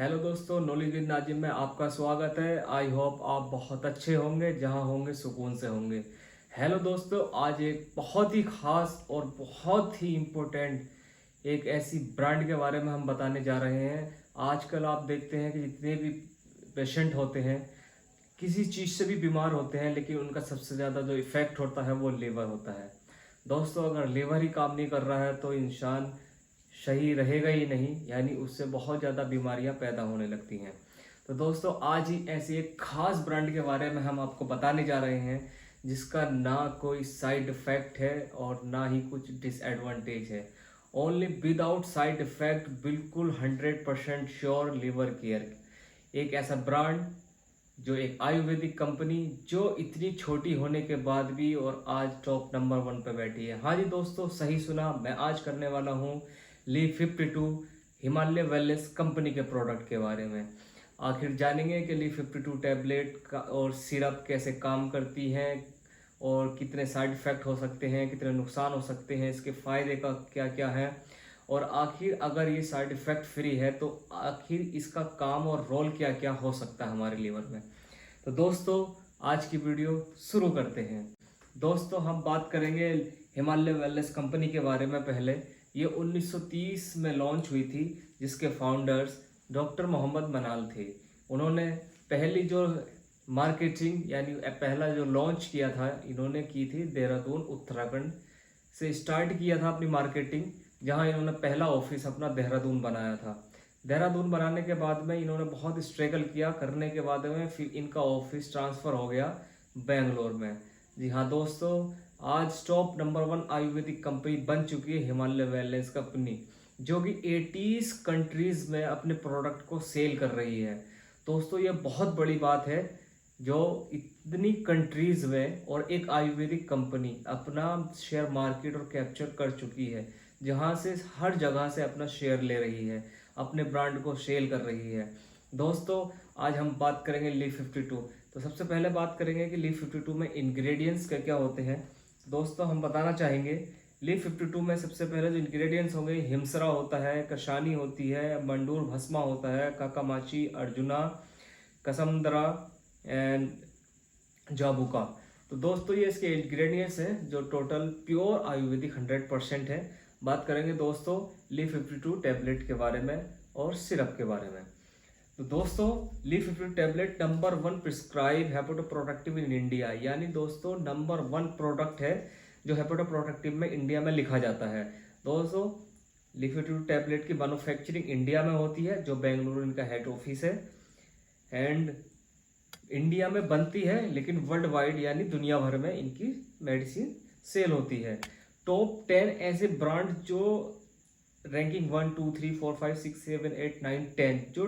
Hello दोस्तों, knowledge with Nazim में आपका स्वागत है। आई होप आप बहुत अच्छे होंगे, जहां होंगे सुकून से होंगे। हेलो दोस्तों, आज एक बहुत ही खास और बहुत ही इम्पोर्टेंट एक ऐसी ब्रांड के बारे में हम बताने जा रहे हैं। आजकल आप देखते हैं कि जितने भी पेशेंट होते हैं किसी चीज़ से भी बीमार होते हैं, लेकिन उनका सबसे ज़्यादा जो इफ़ेक्ट होता है वो लीवर होता है। दोस्तों, अगर लीवर ही काम नहीं कर रहा है तो इंसान सही रहेगा ही नहीं, यानी उससे बहुत ज़्यादा बीमारियां पैदा होने लगती हैं। तो दोस्तों, आज ही ऐसी एक खास ब्रांड के बारे में हम आपको बताने जा रहे हैं जिसका ना कोई साइड इफ़ेक्ट है और ना ही कुछ डिसएडवांटेज है। ओनली विदाउट साइड इफ़ेक्ट, बिल्कुल 100% श्योर लीवर केयर। एक ऐसा ब्रांड जो एक आयुर्वेदिक कंपनी जो इतनी छोटी होने के बाद भी और आज टॉप नंबर 1 पे बैठी है। हाँ जी दोस्तों, सही सुना, मैं आज करने वाला हूँ लीव 52 हिमालय वेलनेस कंपनी के प्रोडक्ट के बारे में। आखिर जानेंगे कि लीव 52 टैबलेट का और सिरप कैसे काम करती हैं और कितने साइड इफ़ेक्ट हो सकते हैं, कितने नुकसान हो सकते हैं, इसके फ़ायदे का क्या क्या है, और आखिर अगर ये साइड इफ़ेक्ट फ्री है तो आखिर इसका काम और रोल क्या क्या हो सकता है हमारे लीवर में। तो दोस्तों, आज की वीडियो शुरू करते हैं। दोस्तों, हम बात करेंगे हिमालय वेलनेस कंपनी के बारे में। पहले ये 1930 में लॉन्च हुई थी, जिसके फाउंडर्स डॉक्टर मोहम्मद मनाल थे। उन्होंने पहली जो मार्केटिंग यानी पहला जो लॉन्च किया था इन्होंने की थी देहरादून उत्तराखंड से स्टार्ट किया था अपनी मार्केटिंग, जहां इन्होंने पहला ऑफिस अपना देहरादून बनाया था। देहरादून बनाने के बाद में इन्होंने बहुत स्ट्रगल किया, करने के बाद में फिर इनका ऑफिस ट्रांसफ़र हो गया बेंगलोर में। जी हाँ दोस्तों, आज टॉप नंबर 1 आयुर्वेदिक कंपनी बन चुकी है हिमालय वेलनेस कंपनी, जो कि 80 कंट्रीज में अपने प्रोडक्ट को सेल कर रही है। दोस्तों, ये बहुत बड़ी बात है जो इतनी कंट्रीज में और एक आयुर्वेदिक कंपनी अपना शेयर मार्केट और कैप्चर कर चुकी है, जहां से हर जगह से अपना शेयर ले रही है, अपने ब्रांड को सेल कर रही है। दोस्तों, आज हम बात करेंगे लीव 52। तो सबसे पहले बात करेंगे कि लीव 52 में इंग्रेडिएंट्स क्या क्या होते हैं। दोस्तों, हम बताना चाहेंगे लीव 52 में सबसे पहले जो इंग्रेडिएंट्स होंगे, हिमसरा होता है, कशानी होती है, मंडूर भस्मा होता है, काकामाची, अर्जुना, कसमदरा एंड जाबुका। तो दोस्तों, ये इसके इंग्रेडिएंट्स हैं जो टोटल प्योर आयुर्वेदिक 100% है। बात करेंगे दोस्तों लीव 52 टैबलेट के बारे में और सिरप के बारे में। तो दोस्तों, leave 52 tablet number 1 prescribe hepatoprotective in India, यानी दोस्तों नंबर 1 प्रोडक्ट है जो हेपेटोप्रोटेक्टिव में इंडिया में लिखा जाता है। दोस्तों, लीव 52 टैबलेट की मैन्युफैक्चरिंग इंडिया में होती है, जो बेंगलुरु इनका हेड ऑफिस है, एंड इंडिया में बनती है लेकिन वर्ल्ड वाइड यानी दुनिया भर में इनकी मेडिसिन सेल होती है। टॉप 10 ऐसे ब्रांड जो रैंकिंग 1 2 3 4 5 6 7 8 9 10 जो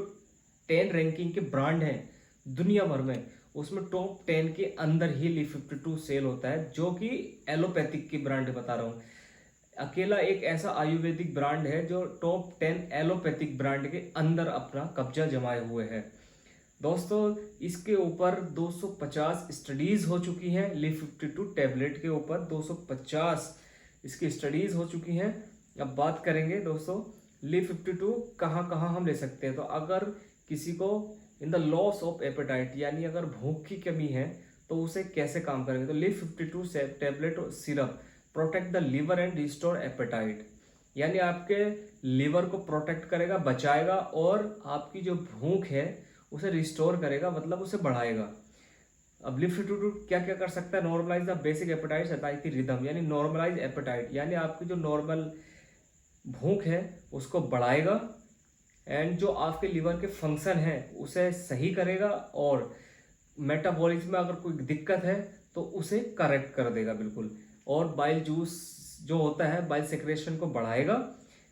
10 रैंकिंग के ब्रांड हैं दुनिया भर में, उसमें टॉप 10 के अंदर ही लीव 52 सेल होता है, जो कि एलोपैथिक की ब्रांड बता रहा हूँ। अकेला एक ऐसा आयुर्वेदिक ब्रांड है जो टॉप 10 एलोपैथिक ब्रांड के अंदर अपना कब्जा जमाए हुए है। दोस्तों, इसके ऊपर 250 स्टडीज हो चुकी हैं। लीव 52 टैबलेट के ऊपर 250 इसकी स्टडीज हो चुकी हैं। अब बात करेंगे दोस्तों लीव 52 कहाँ कहाँ हम ले सकते हैं। तो अगर किसी को in the loss of appetite, यानी अगर भूख की कमी है तो उसे कैसे काम करेंगे। तो लीव 52 से टैबलेट और syrup protect the liver and restore appetite, यानी आपके लीवर को प्रोटेक्ट करेगा, बचाएगा, और आपकी जो भूख है उसे रिस्टोर करेगा, मतलब उसे बढ़ाएगा। अब लीव 52 क्या क्या कर सकता है। नॉर्मलाइज द बेसिक एपेटाइट सताइकी रिदम, यानी नॉर्मलाइज एपेटाइट, यानी आपकी जो नॉर्मल भूख है उसको बढ़ाएगा, एंड जो आपके लीवर के फंक्शन है उसे सही करेगा, और मेटाबॉलिज्म में अगर कोई दिक्कत है तो उसे करेक्ट कर देगा बिल्कुल। और बाइल जूस जो होता है, बाइल सेक्रेशन को बढ़ाएगा,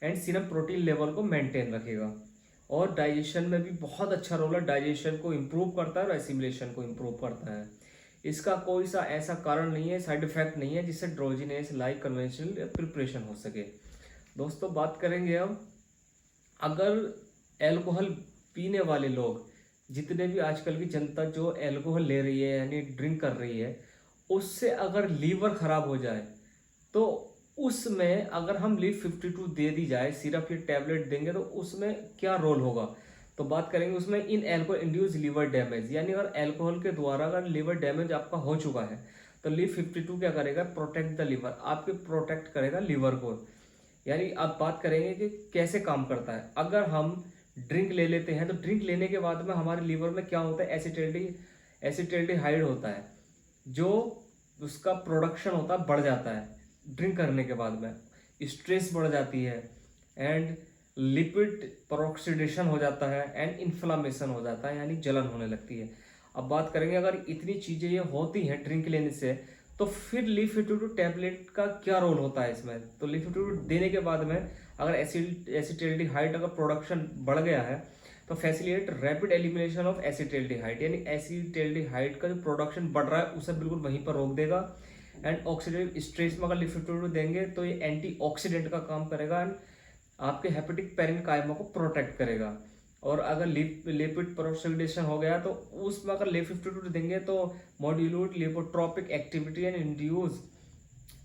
एंड सीरम प्रोटीन लेवल को मेंटेन रखेगा, और डाइजेशन में भी बहुत अच्छा रोल है। डाइजेशन को इम्प्रूव करता है और एसिमिलेशन को इम्प्रूव करता है। इसका कोई सा ऐसा कारण नहीं है, साइड इफेक्ट नहीं है जिससे ड्रोजिनेस लाइक कन्वेंशनल प्रिपरेशन हो सके। दोस्तों, बात करेंगे अब, अगर एल्कोहल पीने वाले लोग, जितने भी आजकल की जनता जो एल्कोहल ले रही है यानी ड्रिंक कर रही है, उससे अगर लीवर खराब हो जाए तो उसमें अगर हम लीव 52 दे दी जाए, सिरप या टैबलेट देंगे तो उसमें क्या रोल होगा। तो बात करेंगे उसमें इन एल्कोहल इंड्यूस लीवर डैमेज, यानी अगर अल्कोहल के द्वारा अगर लीवर डैमेज आपका हो चुका है तो LIV52 क्या करेगा, प्रोटेक्ट द लीवर, आपके प्रोटेक्ट करेगा लीवर को। यानी अब बात करेंगे कि कैसे काम करता है। अगर हम ड्रिंक ले लेते हैं तो ड्रिंक लेने के बाद में हमारे लीवर में क्या होता है, एसिटाल्डिहाइड होता है, जो उसका प्रोडक्शन होता है बढ़ जाता है ड्रिंक करने के बाद में, स्ट्रेस बढ़ जाती है एंड लिपिड पेरोक्सीडेशन हो जाता है एंड इन्फ्लामेशन हो जाता है, यानी जलन होने लगती है। अब बात करेंगे अगर इतनी चीज़ें ये होती हैं ड्रिंक लेने से, तो फिर LIV52 टैबलेट का क्या रोल होता है इसमें। तो LIV52 देने के बाद में अगर एसिटाल्डिहाइड अगर प्रोडक्शन बढ़ गया है तो facilitate rapid elimination of acetaldehyde, यानी एसिटाल्डिहाइड का जो प्रोडक्शन बढ़ रहा है उसे बिल्कुल वहीं पर रोक देगा। एंड ऑक्सीडेटिव स्ट्रेस में अगर LIV52 देंगे तो ये एंटीऑक्सीडेंट का काम करेगा एंड आपके हेपेटिक पेरेन्काइमा को प्रोटेक्ट करेगा। और अगर लिपिड पेरोक्सीडेशन हो गया तो उसमें अगर LIV52 देंगे तो modulate lipotropic activity and induce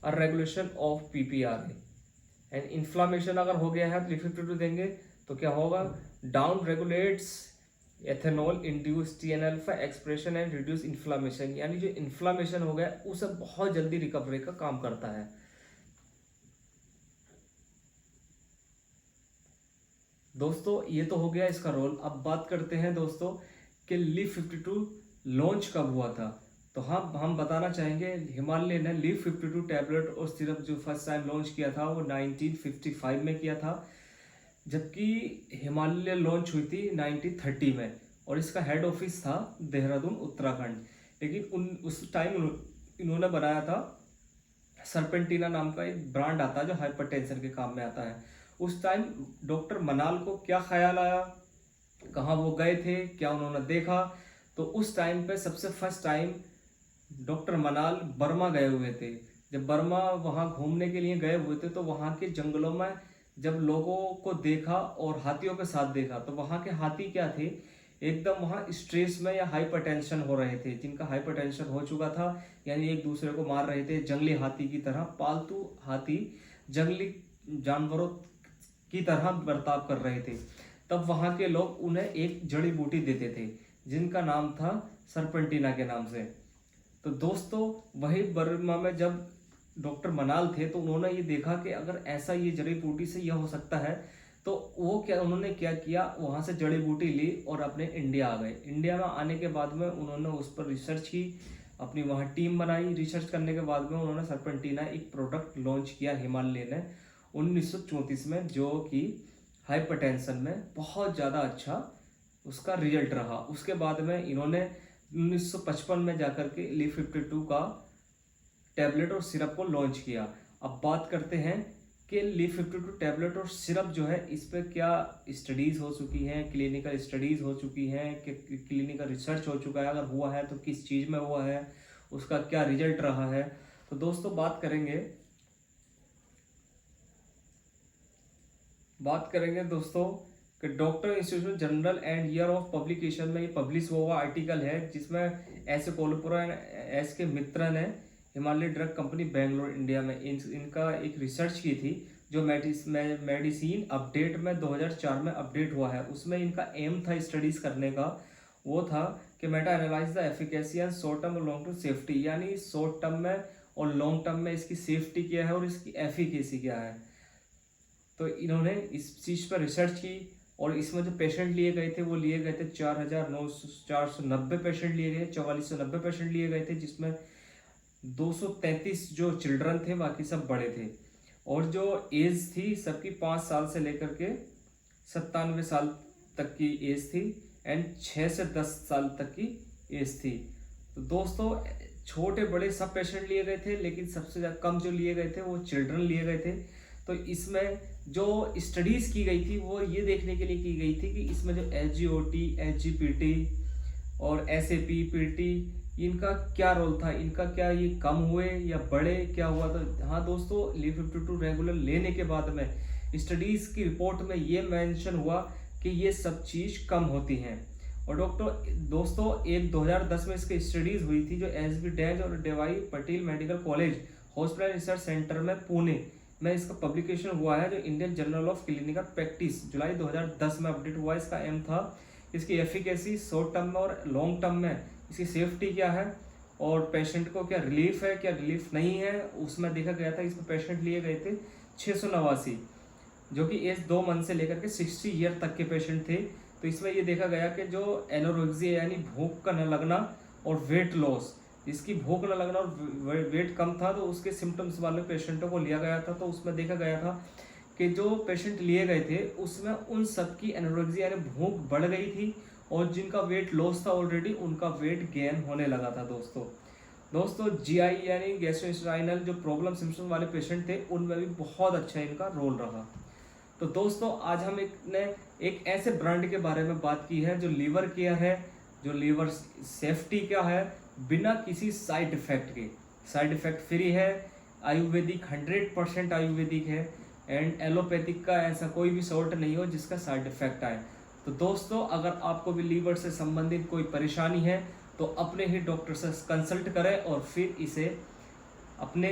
a regulation of PPRA। And inflammation अगर हो गया है तो LIV52 देंगे तो क्या होगा, down regulates ethanol induce TNF expression and reduce inflammation, यानी जो इन्फ्लामेशन हो गया उसे बहुत जल्दी रिकवरी का काम करता है। दोस्तों ये तो हो गया इसका रोल। अब बात करते हैं दोस्तों कि LIV52 लॉन्च कब हुआ था। तो हम बताना चाहेंगे हिमालय ने LIV52 टैबलेट और सिरप जो फर्स्ट टाइम लॉन्च किया था वो 1955 में किया था, जबकि हिमालय लॉन्च हुई थी 1930 में और इसका हेड ऑफिस था देहरादून उत्तराखंड। लेकिन उस टाइम इन्होंने बनाया था सरपेंटिना नाम का एक ब्रांड आता है जो हाइपरटेंशन के काम में आता है। उस टाइम डॉक्टर मनाल को क्या ख्याल आया, कहाँ वो गए थे, क्या उन्होंने देखा, तो उस टाइम पे सबसे फर्स्ट टाइम डॉक्टर मनाल बर्मा गए हुए थे। जब बर्मा वहाँ घूमने के लिए गए हुए थे तो वहाँ के जंगलों में जब लोगों को देखा और हाथियों के साथ देखा तो वहाँ के हाथी क्या थे, एकदम वहाँ स्ट्रेस में या हाइपरटेंशन हो रहे थे, जिनका हाइपरटेंशन हो चुका था, यानी एक दूसरे को मार रहे थे जंगली हाथी की तरह। पालतू हाथी जंगली जानवरों की तरह बर्ताव कर रहे थे। तब वहाँ के लोग उन्हें एक जड़ी बूटी देते थे जिनका नाम था सरपेंटिना के नाम से। तो दोस्तों वही बर्मा में जब डॉक्टर मनाल थे तो उन्होंने ये देखा कि अगर ऐसा ये जड़ी बूटी से यह हो सकता है, तो उन्होंने क्या किया, वहाँ से जड़ी बूटी ली और अपने इंडिया आ गए। इंडिया में आने के बाद में उन्होंने उस पर रिसर्च की, अपनी वहाँ टीम बनाई। रिसर्च करने के बाद में उन्होंने सरपेंटिना एक प्रोडक्ट लॉन्च किया हिमालय ने 1934 में, जो कि हाइपरटेंशन में बहुत ज़्यादा अच्छा उसका रिजल्ट रहा। उसके बाद में इन्होंने 1955 में जाकर के LIV52 का टैबलेट और सिरप को लॉन्च किया। अब बात करते हैं कि LIV52 टैबलेट और सिरप जो है इस पर क्या स्टडीज़ हो चुकी हैं, क्लिनिकल स्टडीज़ हो चुकी हैं, कि क्लिनिकल रिसर्च हो चुका है, अगर हुआ है तो किस चीज़ में हुआ है, उसका क्या रिजल्ट रहा है। तो दोस्तों बात करेंगे दोस्तों कि doctor institution journal and year of publication में ये पब्लिश हुआ आर्टिकल है, जिसमें एस कोलपुरा एस के मित्र ने Himalaya drug company Bangalore India में इनका एक रिसर्च की थी, जो मेडिसिन अपडेट में 2004 में अपडेट हुआ है। उसमें इनका एम था स्टडीज़ करने का, वो था कि Meta analyse the efficacy and short term और लॉन्ग टर्म सेफ्टी, यानी शॉर्ट टर्म में और लॉन्ग टर्म में इसकी सेफ्टी क्या है और इसकी एफिकेसी क्या है। तो इन्होंने इस चीज़ पर रिसर्च की और इसमें जो पेशेंट लिए गए थे वो लिए गए थे 4,490 पेशेंट लिए गए, 4490 पेशेंट लिए गए थे, जिसमें 233 जो चिल्ड्रन थे, बाकी सब बड़े थे। और जो एज थी सबकी 5 साल से लेकर के 97 साल तक की एज थी एंड 6 से 10 साल तक की एज थी। तो दोस्तों छोटे बड़े सब पेशेंट लिए गए थे, लेकिन सबसे ज़्यादा कम जो लिए गए थे वो चिल्ड्रन लिए गए थे। तो इसमें जो स्टडीज़ की गई थी वो ये देखने के लिए की गई थी कि इसमें जो SGOT, SGPT और SAP, PT इनका क्या रोल था, इनका क्या ये कम हुए या बढ़े, क्या हुआ। तो हाँ दोस्तों, LIV52 रेगुलर लेने के बाद में स्टडीज़ की रिपोर्ट में ये मेंशन हुआ कि ये सब चीज़ कम होती हैं। और दोस्तों एक 2010 में इसकी स्टडीज़ हुई थी जो SB डैज और DY Patel medical college hospital research centre में पुणे में इसका पब्लिकेशन हुआ है, जो Indian journal of clinical practice जुलाई 2010 में अपडेट हुआ। इसका एम था इसकी एफिकेसी शॉर्ट टर्म में और लॉन्ग टर्म में, इसकी सेफ्टी क्या है और पेशेंट को क्या रिलीफ है क्या रिलीफ नहीं है, उसमें देखा गया था। इसमें पेशेंट लिए गए थे 689, जो कि एज 2 मंथ से लेकर के 60 ईयर तक के पेशेंट थे। तो इसमें ये देखा गया कि जो एनोरेक्सिया यानी भूख का न लगना और वेट लॉस, इसकी भूख न लगना और वेट कम था, तो उसके सिम्टम्स वाले पेशेंटों को लिया गया था। तो उसमें देखा गया था कि जो पेशेंट लिए गए थे उसमें उन सबकी एनोरेक्सिया यानी भूख बढ़ गई थी, और जिनका वेट लॉस था ऑलरेडी उनका वेट गेन होने लगा था। दोस्तों जीआई यानी गैस्ट्रोइंटेस्टाइनल जो प्रॉब्लम सिम्टम्स वाले पेशेंट थे उनमें भी बहुत अच्छा इनका रोल रहा। तो दोस्तों आज हम एक ऐसे ब्रांड के बारे में बात की है जो लीवर केयर है, जो लीवर सेफ्टी का है, बिना किसी साइड इफेक्ट के, साइड इफेक्ट फ्री है, आयुर्वेदिक 100% आयुर्वेदिक है, एंड एलोपैथिक का ऐसा कोई भी सॉल्ट नहीं हो जिसका साइड इफेक्ट आए। तो दोस्तों अगर आपको भी लीवर से संबंधित कोई परेशानी है तो अपने ही डॉक्टर से कंसल्ट करें, और फिर इसे अपने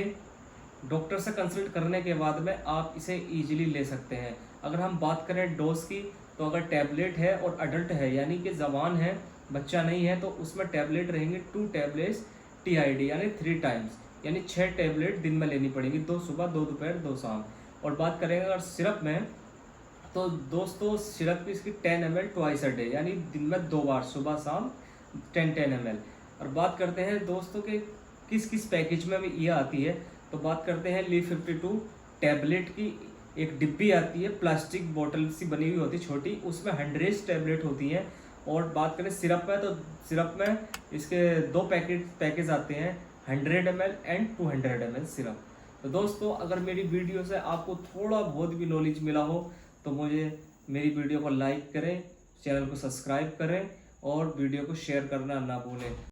डॉक्टर से कंसल्ट करने के बाद में आप इसे इजीली ले सकते हैं। अगर हम बात करें डोज की, तो अगर टैबलेट है और अडल्ट है यानी कि जवान है, बच्चा नहीं है, तो उसमें टैबलेट रहेंगे 2 टैबलेट्स TID यानी 3 टाइम्स, यानी 6 टैबलेट दिन में लेनी पड़ेगी, 2 सुबह 2 दोपहर 2 शाम। और बात करेंगे अगर सिरप में, तो दोस्तों सिरप की इसकी 10 ml ट्वाइस अ डे, यानी दिन में 2 बार सुबह शाम 10 ml। और बात करते हैं दोस्तों के किस किस पैकेज में भी ये आती है, तो बात करते हैं ली 52 टैबलेट की एक डिब्बी आती है, प्लास्टिक बोतल सी बनी हुई होती है छोटी, उसमें 100 टैबलेट होती हैं। और बात करें सिरप में, तो सिरप में इसके 2 पैकेज आते हैं, 100 ml एंड 200 ml सिरप। तो दोस्तों अगर मेरी वीडियो से आपको थोड़ा बहुत भी नॉलेज मिला हो तो मुझे मेरी वीडियो को लाइक करें, चैनल को सब्सक्राइब करें और वीडियो को शेयर करना ना भूलें।